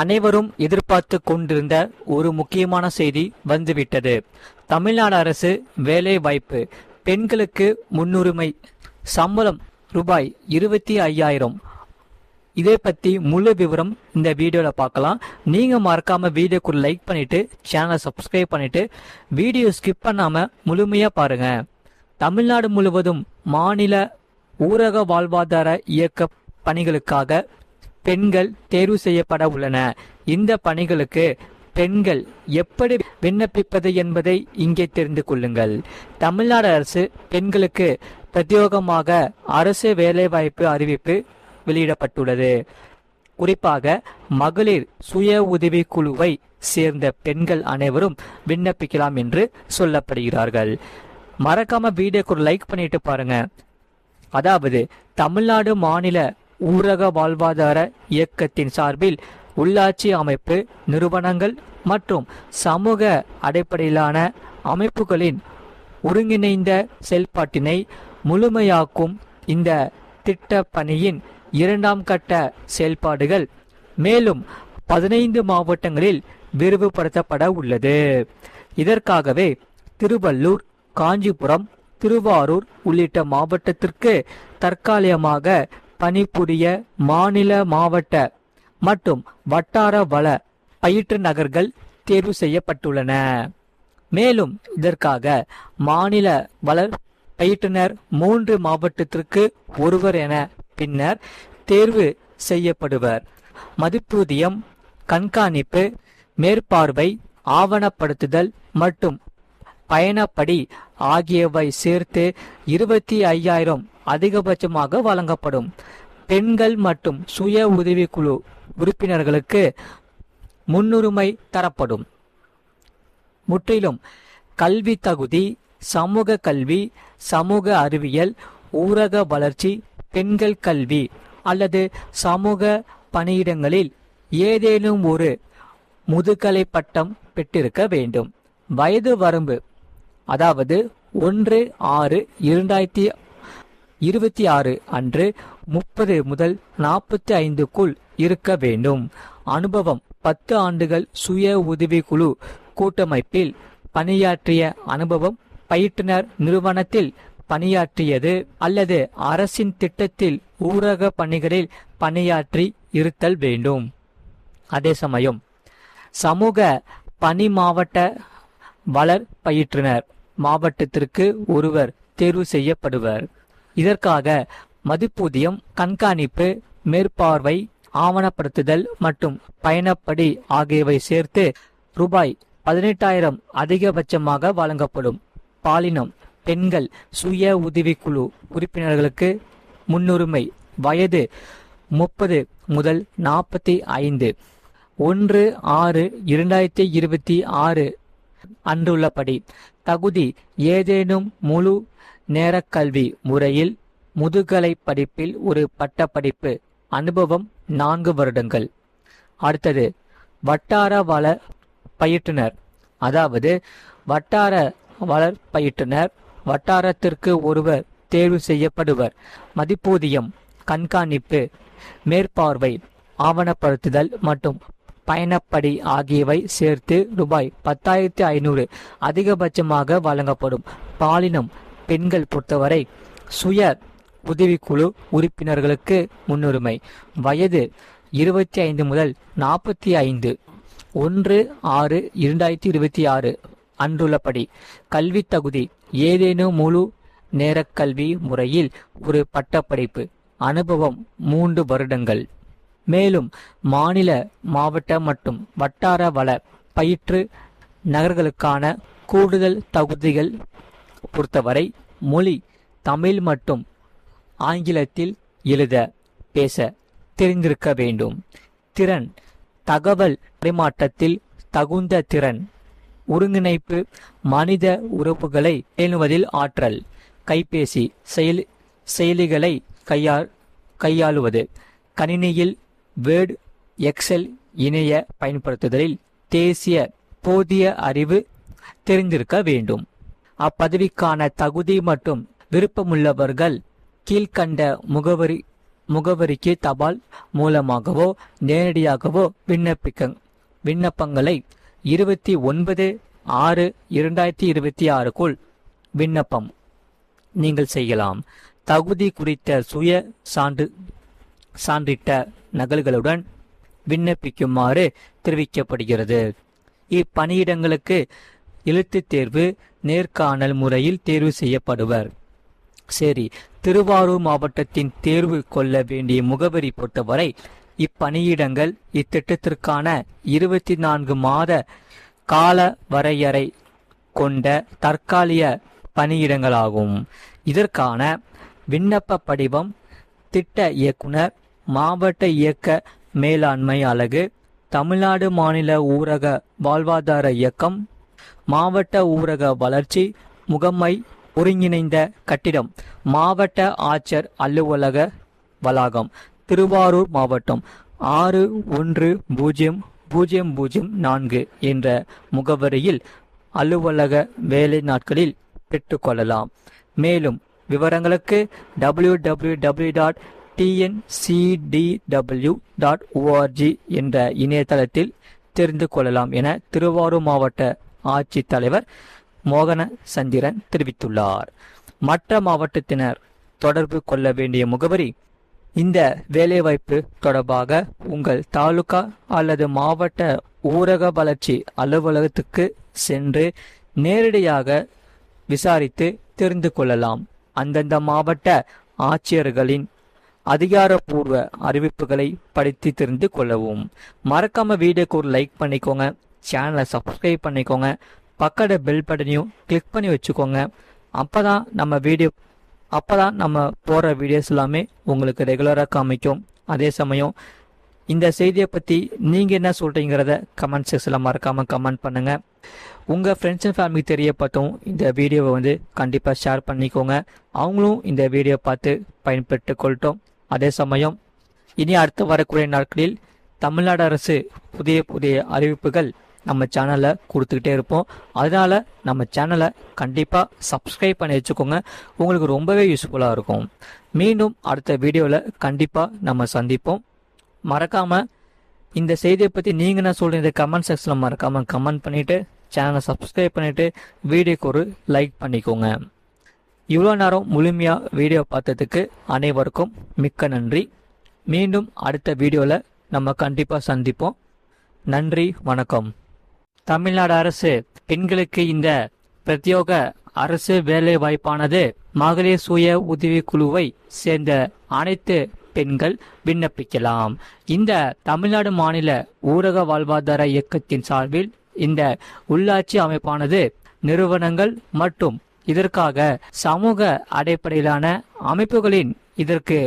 அனைவரும் எதிர்பார்த்து கொண்டிருந்த ஒரு முக்கியமான செய்தி வந்துவிட்டது. தமிழ்நாடு அரசு வேலை வாய்ப்பு, பெண்களுக்கு முன்னுரிமை, சம்பளம் ரூபாய் 25,000. இதை பற்றி முழு விவரம் இந்த வீடியோவில் பார்க்கலாம். நீங்கள் மறக்காமல் வீடியோக்கு லைக் பண்ணிவிட்டு சேனலை சப்ஸ்கிரைப் பண்ணிவிட்டு வீடியோ ஸ்கிப் பண்ணாமல் முழுமையாக பாருங்கள். தமிழ்நாடு முழுவதும் மாநில ஊரக வாழ்வாதார இயக்க பணிகளுக்காக பெண்கள் தேர்வு செய்யப்பட உள்ளன. இந்த பணிகளுக்கு பெண்கள் எப்படி விண்ணப்பிப்பது என்பதை இங்கே தெரிந்து கொள்ளுங்கள். தமிழ்நாடு அரசு பெண்களுக்கு பிரத்யேகமாக அரசு வேலைவாய்ப்பு அறிவிப்பு வெளியிடப்பட்டுள்ளது. குறிப்பாக மகளிர் சுய உதவி குழுவை சேர்ந்த பெண்கள் அனைவரும் விண்ணப்பிக்கலாம் என்று சொல்லப்படுகிறார்கள். மறக்காம வீடியோக்கு லைக் பண்ணிட்டு பாருங்க. அதாவது தமிழ்நாடு மாநில ஊரக வாழ்வாதார இயக்கத்தின் சார்பில் உள்ளாட்சி அமைப்பு நிறுவனங்கள் மற்றும் சமூக அடிப்படையிலான அமைப்புகளின் ஒருங்கிணைந்த செயல்பாட்டினை முழுமையாக்கும் இந்த திட்ட பணியின் 2ஆம் கட்ட செயல்பாடுகள் மேலும் 15 மாவட்டங்களில் விரிவுபடுத்தப்பட உள்ளது. இதற்காகவே திருவள்ளூர், காஞ்சிபுரம், திருவாரூர் உள்ளிட்ட மாவட்டத்திற்கு தற்காலிகமாக பணிபுரிய மாநில, மாவட்ட மற்றும் வட்டார வள பயிற்றுநர்கள் தேர்வு செய்யப்பட்டுள்ளன. மேலும் இதற்காக மாநில வள பயிற்றுனர் 3 மாவட்டத்திற்கு ஒருவர் என பின்னர் தேர்வு செய்யப்படுவர். மதிப்பூதியம், கண்காணிப்பு, மேற்பார்வை, ஆவணப்படுத்துதல் மற்றும் பயணப்படி ஆகியவை சேர்த்து 25,000 அதிகபட்சமாக வழங்கப்படும். பெண்கள் மற்றும் சுய உதவிக்குழு உறுப்பினர்களுக்கு முன்னுரிமை தரப்படும். முற்றிலும் கல்வி தகுதி, சமூக கல்வி, சமூக அறிவியல், ஊரக வளர்ச்சி, பெண்கள் கல்வி அல்லது சமூக பணியிடங்களில் ஏதேனும் ஒரு முதுகலை பட்டம் பெற்றிருக்க வேண்டும். வயது வரம்பு அதாவது 1/6/2026 அன்று 30 முதல் 45க்குள் இருக்க வேண்டும். அனுபவம் 10 ஆண்டுகள் சுய உதவிக்குழு கூட்டமைப்பில் பணியாற்றிய அனுபவம், பயிற்றுனர் நிறுவனத்தில் பணியாற்றியது அல்லது அரசின் திட்டத்தில் ஊரக பணிகளில் பணியாற்றி இருத்தல் வேண்டும். அதே சமயம் சமூக பணி மாவட்ட வளர் பயிற்றுனர் மாவட்டத்திற்கு ஒருவர் தேர்வு செய்யப்படுவர். இதற்காக மதிப்பூதியம், கண்காணிப்பு, மேற்பார்வை, ஆவணப்படுத்துதல் மற்றும் பயணப்படி ஆகியவை சேர்த்து ரூபாய் 18,000 அதிகபட்சமாக வழங்கப்படும். பாலினம் பெண்கள் சுய உதவிக்குழு உறுப்பினர்களுக்கு முன்னுரிமை. வயது 30 முதல் 45. 1/6/2026 அன்றுள்ளபடி தகுதி ஏதேனும் முழு நேரக்கல்வி முறையில் முதுகலை படிப்பில் ஒரு பட்டப்படிப்பு, அனுபவம் 4 வருடங்கள். அடுத்தது வட்டார வள பயிற்றுனர் அதாவது வட்டார வளர் பயிற்றுனர் வட்டாரத்திற்கு ஒருவர் தேர்வு செய்யப்படுவர். மதிப்பூதியம், கண்காணிப்பு, மேற்பார்வை, ஆவணப்படுத்துதல் மற்றும் பயணப்படி ஆகியவை சேர்த்து ரூபாய் 10,500 அதிகபட்சமாக வழங்கப்படும். பாலினம் பெண்கள் பொறுத்தவரை சுய உதவிக்குழு உறுப்பினர்களுக்கு முன்னுரிமை. வயது 25 முதல் 45. 1/6/2026 அன்றுள்ளபடி கல்வி தகுதி ஏதேனும் முழு நேரக்கல்வி முறையில் ஒரு பட்டப்படிப்பு, அனுபவம் 3 வருடங்கள். மேலும் மாநில, மாவட்ட மற்றும் வட்டார வள பயிற்று நகர்களுக்கான கூடுதல் தகுதிகள் பொறுத்தவரை மொழி தமிழ் மற்றும் ஆங்கிலத்தில் எழுத பேச தெரிந்திருக்க வேண்டும். திறன் தகவல் பரிமாற்றத்தில் தகுந்த திறன், ஒருங்கிணைப்பு, மனித உறவுகளை பேணுவதில் ஆற்றல், கைபேசி செயலிகளை கையாளுவது, கணினியில் வேர்டு, எக்ஸல் இணைய பயன்படுத்துதலில் தேசிய போதிய அறிவு தெரிந்திருக்க வேண்டும். அப்பதவிக்கான தகுதி மற்றும் விருப்பமுள்ளவர்கள் கீழ்கண்ட முகவரிக்கு தபால் மூலமாகவோ நேரடியாகவோ விண்ணப்பங்களை 29/6/2026 விண்ணப்பம் நீங்கள் செய்யலாம். தகுதி குறித்த சுய சான்றிட்ட நகல்களுடன் விண்ணப்பிக்குமாறு தெரிவிக்கப்படுகிறது. இப்பணியிடங்களுக்கு எழுத்துத் தேர்வு நேர்காணல் முறையில் தேர்வு செய்யப்படுவர். சரி, திருவாரூர் மாவட்டத்தின் தேர்வு கொள்ள வேண்டிய முகவரி பொறுத்தவரை இப்பணியிடங்கள் இத்திட்டத்திற்கான 24 மாத கால வரையறை கொண்ட தற்காலிக பணியிடங்களாகும். இதற்கான விண்ணப்ப படிவம் திட்ட இயக்குனர், மாவட்ட இயக்க மேலாண்மை அலகு, தமிழ்நாடு மாநில ஊரக வாழ்வாதார இயக்கம், மாவட்ட ஊரக வளர்ச்சி முகமை ஒருங்கிணைந்த கட்டிடம், மாவட்ட ஆட்சியர் அலுவலக வளாகம், திருவாரூர் மாவட்டம் 610004 என்ற முகவரியில் அலுவலக வேலை நாட்களில் பெற்றுக்கொள்ளலாம். மேலும் விவரங்களுக்கு www.tncdw.org என்ற இணையதளத்தில் தெரிந்து கொள்ளலாம் என திருவாரூர் மாவட்ட ஆட்சித்தலைவர் மோகன சந்திரன் தெரிவித்துள்ளார். மற்ற மாவட்டத்தினர் தொடர்பு கொள்ள வேண்டிய முகவரி: இந்த வேலைவாய்ப்பு தொடர்பாக உங்கள் தாலுகா அல்லது மாவட்ட ஊரக வளர்ச்சி அலுவலகத்துக்கு சென்று நேரடியாக விசாரித்து தெரிந்து கொள்ளலாம். அந்தந்த மாவட்ட ஆட்சியர்களின் அதிகாரப்பூர்வ அறிவிப்புகளை படித்து தெரிந்து கொள்ளவும். மறக்காம வீடியோக்கு ஒரு லைக் பண்ணிக்கோங்க, சேனலை சப்ஸ்கிரைப் பண்ணிக்கோங்க, பக்கத்து பெல் பட்டனையும் கிளிக் பண்ணி வச்சுக்கோங்க. அப்பதான் நம்ம போகிற வீடியோஸ் எல்லாமே உங்களுக்கு ரெகுலராக காமிக்கும். அதே சமயம் இந்த செய்தியை பற்றி நீங்கள் என்ன சொல்கிறீங்கிறத கமெண்ட் செக்ஷனில் மறக்காமல் கமெண்ட் பண்ணுங்கள். உங்கள் ஃப்ரெண்ட்ஸ் அண்ட் ஃபேமிலி தெரியப்பட்டும் இந்த வீடியோவை கண்டிப்பாக ஷேர் பண்ணிக்கோங்க. அவங்களும் இந்த வீடியோ பார்த்து பயன்பெற்று கொள்ளட்டும். அதே சமயம் இனி அடுத்து வரக்கூடிய நாட்களில் தமிழ்நாடு அரசு புதிய புதிய அறிவிப்புகள் நம்ம சேனலில் கொடுத்துக்கிட்டே இருப்போம். அதனால் நம்ம சேனலை கண்டிப்பாக சப்ஸ்கிரைப் பண்ணி வச்சுக்கோங்க. உங்களுக்கு ரொம்பவே யூஸ்ஃபுல்லாக இருக்கும். மீண்டும் அடுத்த வீடியோவில் கண்டிப்பாக நம்ம சந்திப்போம். மறக்காமல் இந்த செய்தியை பற்றி நீங்கள் என்ன சொல்கிறீங்க கமெண்ட் செக்ஷனில் மறக்காமல் கமெண்ட் பண்ணிவிட்டு சேனலை சப்ஸ்கிரைப் பண்ணிவிட்டு வீடியோக்கு ஒரு லைக் பண்ணிக்கோங்க. இவ்வளோ நேரம் முழுமையாக வீடியோ பார்த்ததுக்கு அனைவருக்கும் மிக்க நன்றி. மீண்டும் அடுத்த வீடியோவில் நம்ம கண்டிப்பாக சந்திப்போம். நன்றி, வணக்கம். தமிழ்நாடு அரசு பெண்களுக்கு இந்த பிரத்யோக அரசு வேலை வாய்ப்பானது மகளிர் சுய உதவிக்குழுவை சேர்ந்த அனைத்து பெண்கள் விண்ணப்பிக்கலாம். இந்த தமிழ்நாடு மாநில ஊரக வாழ்வாதார இயக்கத்தின் சார்பில் இந்த உள்ளாட்சி அமைப்பானது நிறுவனங்கள் மற்றும் இதற்காக சமூக அடிப்படையிலான அமைப்புகளின் இதற்கு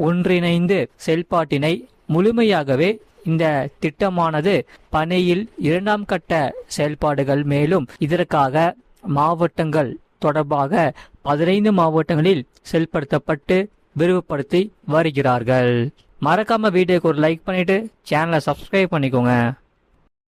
ஒன்றிணைந்து செயல்பாட்டினை முழுமையாகவே இந்த திட்டமானது பணியில் 2ஆம் கட்ட செயல்பாடுகள். மேலும் இதற்காக மாவட்டங்கள் தொடர்பாக 15 மாவட்டங்களில் செயல்படுத்தப்பட்டு விரிவுபடுத்தி வருகிறார்கள். மறக்காம வீடியோக்கு ஒரு லைக் பண்ணிட்டு சேனலை சப்ஸ்கிரைப் பண்ணிக்கோங்க.